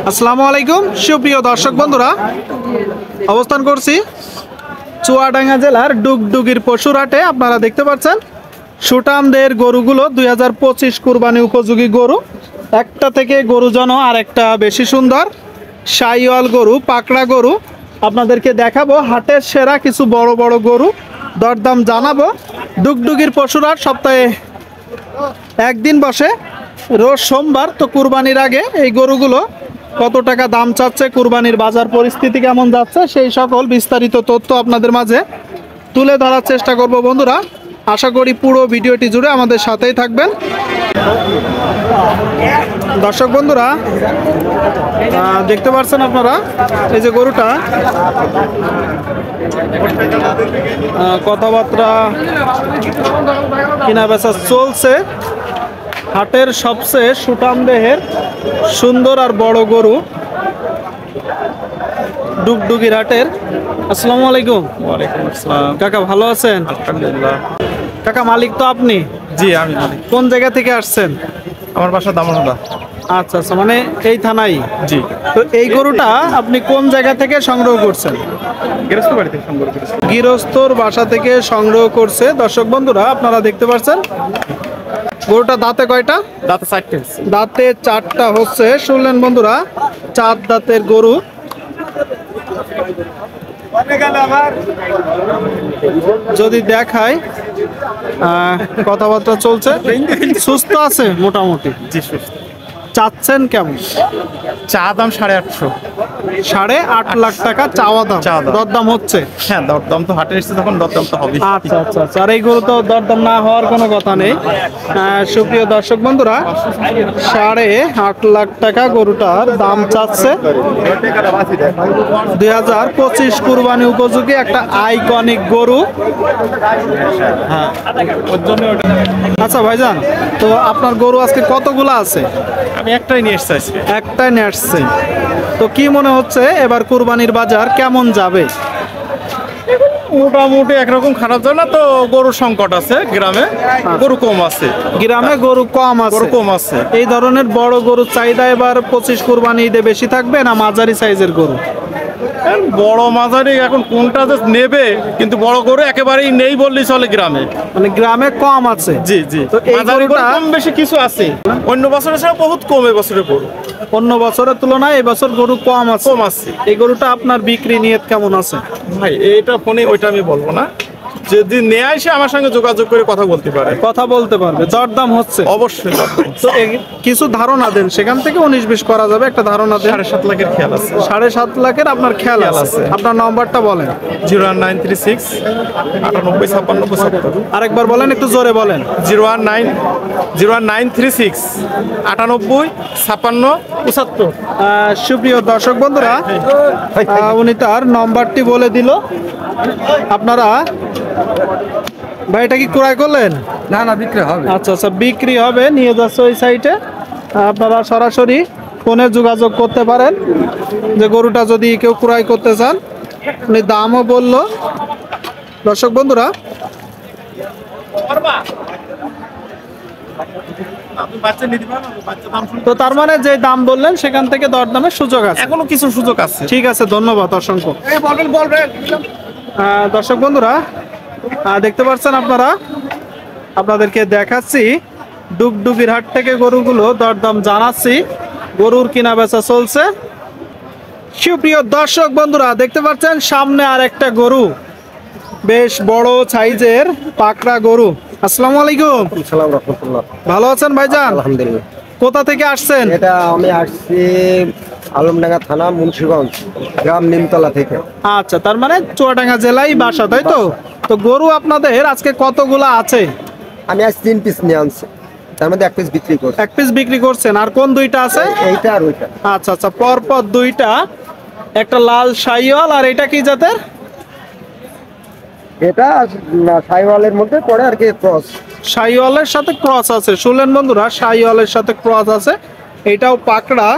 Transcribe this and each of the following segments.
আসসালামু আলাইকুম সুপ্রিয় দর্শক বন্ধুরা, অবস্থান করছি চুয়াডাঙ্গা জেলার ডুগডুগির পশুর হাটে। আপনারা দেখতে পাচ্ছেন সুটামদের গরুগুলো 2025 কুরবানি উপযোগী গরু। একটা থেকে গরু যেন আর একটা বেশি সুন্দর শাহিওয়াল গরু, পাকড়া গরু আপনাদেরকে দেখাবো। হাটের সেরা কিছু বড় বড় গরু দরদাম জানাবো। ডুগডুগির পশুর হাট সপ্তাহে একদিন বসে, রোজ সোমবার। তো কুরবানির আগে এই গরুগুলো কত টাকা দাম চাচ্ছে, কুরবানির বাজার পরিস্থিতি কেমন যাচ্ছে, সেই সকল বিস্তারিত তথ্য আপনাদের মাঝে তুলে ধরার চেষ্টা করব বন্ধুরা। আশা করি পুরো ভিডিওটি জুড়ে আমাদের সাথেই থাকবেন। দর্শক বন্ধুরা দেখতে পাচ্ছেন আপনারা এই যে গরুটা, কথাবার্তা কিনা বেচা চলছে। হাটের সবচেয়ে সুঠাম দেহের সুন্দর আর বড় গরু ডুগডুগির হাটের। আসসালামু আলাইকুম। ওয়ালাইকুম আসসালাম। কাকা ভালো আছেন? আলহামদুলিল্লাহ। কাকা মালিক তো আপনি? জি আমি মালিক। কোন জায়গা থেকে আসছেন? আমার বাসা দামনদা। আচ্ছা আচ্ছা, মানে এই থানায়? জি। তো এই গরুটা আপনি কোন জায়গা থেকে সংগ্রহ করছেন? গৃহস্থ বাড়ি থেকে সংগ্রহ করেছি। গৃহস্থর বাসা থেকে সংগ্রহ করছে। দর্শক বন্ধুরা আপনারা দেখতে পাচ্ছেন গরুটা দাঁতে কয়টা? দাঁতে 4টে। দাঁতে 4টা হচ্ছে। শুনলেন বন্ধুরা, 4 দাঁতের গরু। যদি দেখায় কথাবার্তা চলছে, সুস্থ আছে মোটামুটি। জি সুস্থ। চাচ্ছেন কেমন? চা দাম 850। 8.5 লাখ টাকা চাওয়া দাম। চাওয়া দাম। দরদাম হচ্ছে? হ্যাঁ দরদাম তো হাটে এসেছে, তখন দরদাম তো হবে। আচ্ছা আচ্ছা আচ্ছা। আর এই গরু তো দরদাম না হওয়ার কোনো কথা নেই। সুপ্রিয় দর্শক বন্ধুরা, 8.5 লাখ টাকা গরুটার দাম চাচ্ছে। 2025 কুরবানি উপযোগী একটা আইকনিক গরু। হ্যাঁ, ওর জন্য। আচ্ছা ভাইজান, তো আপনার গরু আজকে কতগুলো আছে? আমি একটাই নিয়ে এসেছি আজকে। একটাই নিয়ে আসছে। তো কি মনে হচ্ছে এবার কুরবানির বাজার কেমন যাবে? মোটামুটি একরকম খারাপ যায় না, তো গরুর সংকট আছে গ্রামে, গরু কম আছে। গ্রামে গরু কম আছে। গরু কম আছে। এই ধরনের বড় গরুর চাহিদা এবার 25 কুরবানি ঈদে বেশি থাকবে না মাঝারি সাইজের গরু? বড় মাঝারি এখন কোনটা যে নেবে, কিন্তু বড় গরু একেবারেই নেই বললেই চলে গ্রামে। মানে গ্রামে কম আছে। জি জি। তো এই মাঝারি গরু গরুটা কম বেশি কিছু আছে, অন্য বছরের সাথে বহুত কম এবছরে গরু। অন্য বছরের তুলনায় এবছর গরু কম আছে। কম আছে। এই গরুটা আপনার বিক্রি নিয়ত কেমন আছে? ভাই এইটা ফোনে ওইটা আমি বলবো না, যদি নেয় আসে আমার সঙ্গে যোগাযোগ করে কথা বলতে পারে। কথা বলতে পারবে? দরদাম হচ্ছে? অবশ্যই। তো কিছু ধারণা দেন, সেখান থেকে 19-20 করা যাবে। একটা ধারণা দেন। 7.5 লাখের খেয়াল আছে। 7.5 লাখের আপনার খেয়াল আছে? আপনার নাম্বারটা বলেন। 01936 98 56 75। আরেকবার বলেন, একটু জোরে বলেন। 01936 98 56 75। সুপ্রিয় দর্শক বন্ধুরা, উনি তার নম্বরটি বলে দিল। আপনারা ভাই এটা কি ক্রয় করলেন? না না, বিক্রি হবে। আচ্ছা আচ্ছা, বিক্রি হবে। নিয়ে যাচ্ছে ওই সাইটে। আপনারা সরাসরি ফোনে যোগাযোগ করতে পারেন যে গরুটা যদি কেউ ক্রয় করতে চান। উনি দামও বললো। দর্শক বন্ধুরা তো তার মানে যে দাম বললেন সেখান থেকে দরদামের সুযোগ আছে? এখনো কিছু সুযোগ আছে। ঠিক আছে, ধন্যবাদ অসংখ্য। দর্শক বন্ধুরা দেখতে পাচ্ছেন আপনারা, আপনাদেরকে দেখাচ্ছি ডুগডুগির হাট থেকে গরুগুলো দরদাম জানাচ্ছি। গরুর কিনা বেচা চলছে। সুপ্রিয় দর্শক বন্ধুরা দেখতে পাচ্ছেন সামনে আর একটা গরু, বেশ বড় সাইজের পাকড়া গরু। আসসালামু আলাইকুম। আসসালামু রাহমাতুল্লাহ। ভালো আছেন ভাইজান? আলহামদুলিল্লাহ। কোথা থেকে আসছেন? এটা আমি আসছি আলমডাঙ্গা থানা, মুন্সিগঞ্জ, গ্রাম নিমতলা থেকে। আচ্ছা, তার মানে চুয়াডাঙ্গা জেলায় বাসা, তাই তো? তো গরু আপনাদের আজকে কতগুলা আছে? আমি আজ 3 পিস নিয়ে আনছি, তার মধ্যে 1 পিস বিক্রি করছি। 1 পিস বিক্রি করছেন। আর কোন দুইটা আছে? এইটা আর ওইটা। আচ্ছা আচ্ছা, পরপর দুইটা। একটা লাল শাহিওয়াল, আর এটা কি জাতের? এটা সাইওয়ালের মধ্যে পড়ে আর কি, ক্রস। শাহিওয়ালের সাথে ক্রস আছে। শুনলেন বন্ধুরা, শাহিওয়ালের সাথে ক্রস আছে। এটাও পাকড়া।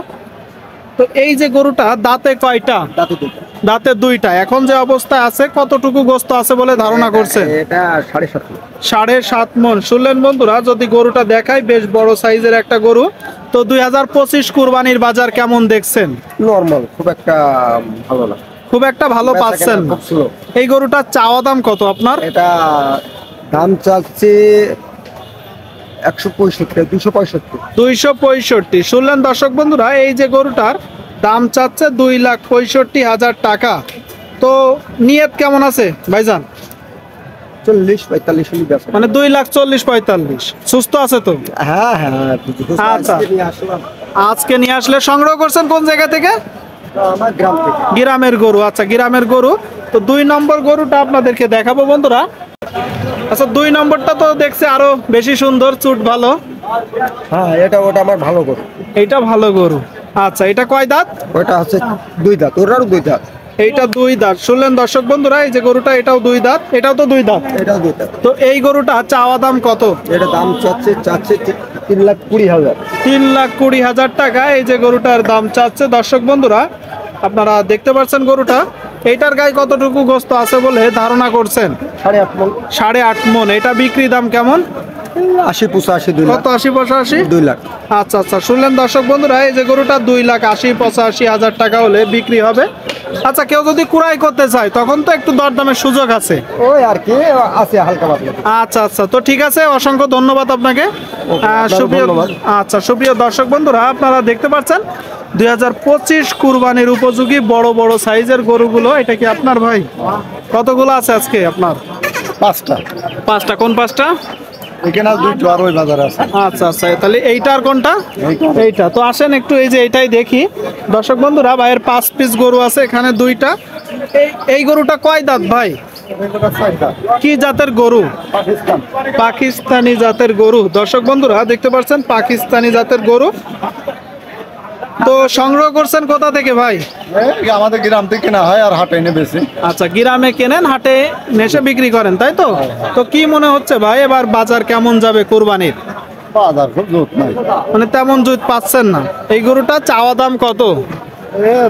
তো এই যে গরুটা দাঁতে কয়টা? দাঁতে দুটো। দাঁতে 2টা। এখন যে অবস্থায় আছে কতটুকু গোস্ত আছে বলে ধারণা করছেন? এটা 7.5 মণ। 7.5 মণ। শুনলেন বন্ধুরা, যদি গরুটা দেখায় বেশ বড় সাইজের একটা গরু। তো তো 2025 কুরবানির বাজার কেমন দেখছেন? নর্মাল, খুব একটা ভালো না। খুব একটা ভালো পাচ্ছেন না। খুব slow। এই গরুটার চাওয়া দাম কত আপনার? এটা দাম চাচ্ছে 165, 265। 265। শুনলেন দর্শক বন্ধুরা, এই যে গরুটার দাম চাচ্ছে 2,65,000 টাকা। তো নিয়ত কেমন আছে ভাইজান? 40-45 হলে বেচা। মানে 2,40,45। সুস্থ আছে তো? হ্যাঁ হ্যাঁ। আচ্ছা। আজকে নিয়ে আসলাম আজকে নিয়ে আসলে সংগ্রহ করছেন কোন জায়গা থেকে? আমার গ্রাম থেকে। গ্রামের গরু। আচ্ছা, গ্রামের গরু। তো 2 নম্বর গরুটা আপনাদেরকে দেখাবো বন্ধুরা। আচ্ছা, 2 নম্বরটা তো দেখছে আরো বেশি সুন্দর, চুট ভালো। হ্যাঁ, ওটা আমার ভালো গরু। এইটা ভালো গরু। আচ্ছা, এটা কয় দাঁত? ওটা হচ্ছে 2 দাঁত, ওটারও 2 দাঁত। এইটা 2 দাঁত। শুনলেন দর্শক বন্ধুরা, এই যে গরুটা এটাও 2 দাঁত, এটাও তো 2 দাঁত। এটাও 2 দাঁত। তো এই গরুটা চাওয়া দাম কত? এটা দাম চাচ্ছে 3,20,000। 3,20,000 টাকা এই যে গরুটার দাম চাচ্ছে। দর্শক বন্ধুরা, আপনারা দেখতে পাচ্ছেন গরুটা। এইটার গায়ে কতটুকু গোস্ত আছে বলে ধারণা করছেন? 8.5 মণ। 8.5 মণ। এটা বিক্রি দাম কেমন? 80-85, 2 লাখ। কত? 80-85? 2 লাখ। আচ্ছা আচ্ছা, শুনলেন দর্শক বন্ধুরা, এই যে গরুটা 2,80,85,000 টাকা হলে বিক্রি হবে। আচ্ছা, কেউ যদি কুড়াই করতে চায় তখন তো একটু দরদামের সুযোগ আছে। ওই আর কি আছে হালকা পাতলা। আচ্ছা আচ্ছা, তো ঠিক আছে, অসংখ্য ধন্যবাদ আপনাকে। সুপ্রিয় ধন্যবাদ। আচ্ছা, সুপ্রিয় দর্শক বন্ধুরা, আপনারা দেখতে পাচ্ছেন 2025 কুরবানির উপযোগী বড় বড় সাইজের গরুগুলো। এটা কি আপনার ভাই? কতগুলো আছে আজকে আপনার? 5টা। 5টা। কোন 5টা? এখানে 2টো আর ওই বাজারে আছে। আচ্ছা আচ্ছা, তাহলে এইটা আর কোনটা? এইটা। তো আসেন একটু এই যে এইটাই দেখি। দর্শক বন্ধুরা, ভাইয়ের 5 পিস গরু আছে, এখানে 2টা। এই গরুটা কয় দাঁত ভাই? এগুলো 4 দাঁত। কি জাতের গরু? পাকিস্তান। পাকিস্তানি জাতের গরু। দর্শক বন্ধুরা দেখতে পাচ্ছেন পাকিস্তানি জাতের গরু। তো সংগ্রহ করছেন কোথা থেকে ভাই? আমাদের গ্রাম থেকে কেনা হয় আর হাটে এনে বেশি। আচ্ছা, গ্রামে কেনেন, হাটে নেশে বিক্রি করেন, তাই তো? তো কি মনে হচ্ছে ভাই, এবার বাজার কেমন যাবে কুরবানির? বাজার খুব জোট নাই। মানে তেমন জুত পাচ্ছেন না। এই গরুটা চাওয়া দাম কত?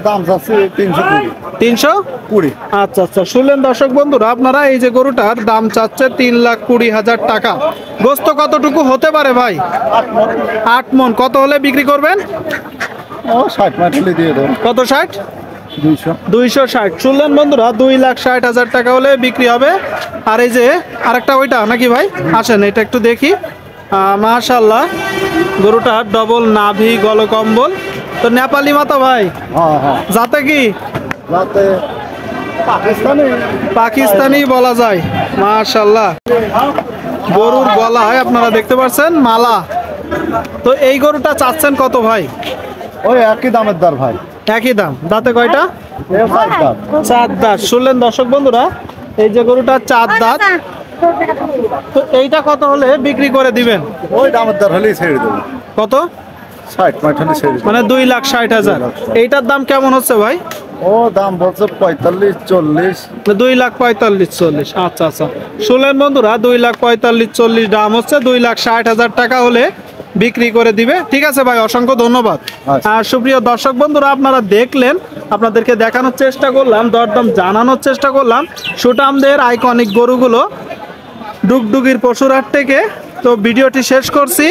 দাম চাচ্ছে 320। 320? আচ্ছা আচ্ছা, শুনলেন দর্শক বন্ধুরা, আপনারা এই যে গরুটার দাম চাচ্ছে 3,20,000 টাকা। গোস্ত কতটুকু হতে পারে ভাই? 8 মণ। কত হলে বিক্রি করবেন? ও 60 মাইলে দিয়ে দেবো। কত? 60? 200। 260। শুনলেন বন্ধুরা, 2,60,000 টাকা হলে বিক্রি হবে। আর এই যে আরেকটা ওইটা নাকি ভাই? আসেন এটা একটু দেখি। মাশাআল্লাহ, গরুটা ডবল নাভি, গলকম্বল। তো নেপালি মাতা ভাই? হ্যাঁ হ্যাঁ। যাতে কি? যাতে পাকিস্তানি। পাকিস্তানি বলা যায়। মাশাআল্লাহ, গরুর গলায় আপনারা দেখতে পাচ্ছেন মালা। তো এই গরুটা চাচ্ছেন কত ভাই? ওই একই দামের দর ভাই। একই দাম। দাঁতে কয়টা? 4 দাম। 4 দাঁত। শুনলেন দর্শক বন্ধুরা, এই যে গরুটা 4 দাঁত। তো এইটা কত হলে বিক্রি করে দিবেন? ওই দামের দর হলেই ছেড়ে দেবো। কত? 60 মাইলে ছেড়ে দেবো। মানে 2,60,000। এইটার দাম কেমন হচ্ছে ভাই? ও দাম বলছে 45-40। 2,45,40। আচ্ছা আচ্ছা, শুনলেন বন্ধুরা, 2,45,40 দাম হচ্ছে। 2,60,000 টাকা হলে বিক্রি করে দিবে। ঠিক আছে ভাই, অসংখ্য ধন্যবাদ। আচ্ছা। আর সুপ্রিয় দর্শক বন্ধুরা, আপনারা দেখলেন, আপনাদেরকে দেখানোর চেষ্টা করলাম, দরদাম জানানোর চেষ্টা করলাম সুঠামদের আইকনিক গরুগুলো ডুগডুগির পশুরহাট থেকে। তো ভিডিওটি শেষ করছি।